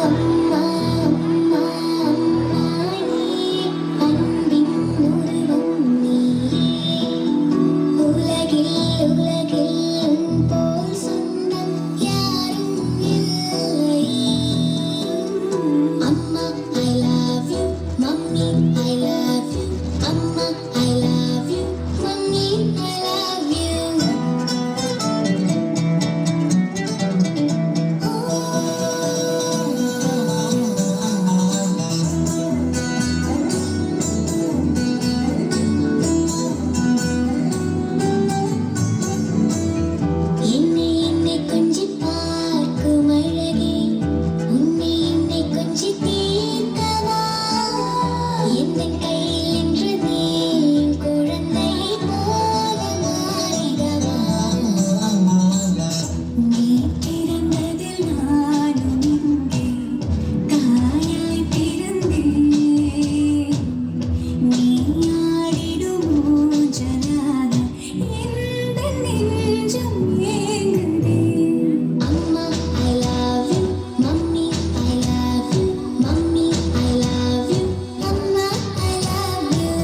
அம்மா அம்மா அம்மா நீ அன்பின் உருவம் நீ உலகில் உலகில் உன் போல் சொந்தம் யாரும் இல்லை அம்மா I love you mummy I love you அம்மா I love you mummy I love you என்னை என்னை கொஞ்சி பார்க்கும் அழகே உன்னை என்னை கொஞ்சி தீர்க்கவா எந்தன் கையில் என்று நீ குழந்தை போல மாறிடவா நீ பிறந்ததில் நானும் இங்கே தாயாய் பிறந்தேன் நீ ஆடிடும் ஊஞ்சலாக எந்த நெஞ்சம் ஏங்குதே அம்மா I love you mummy I love you mummy I love you அம்மா I love you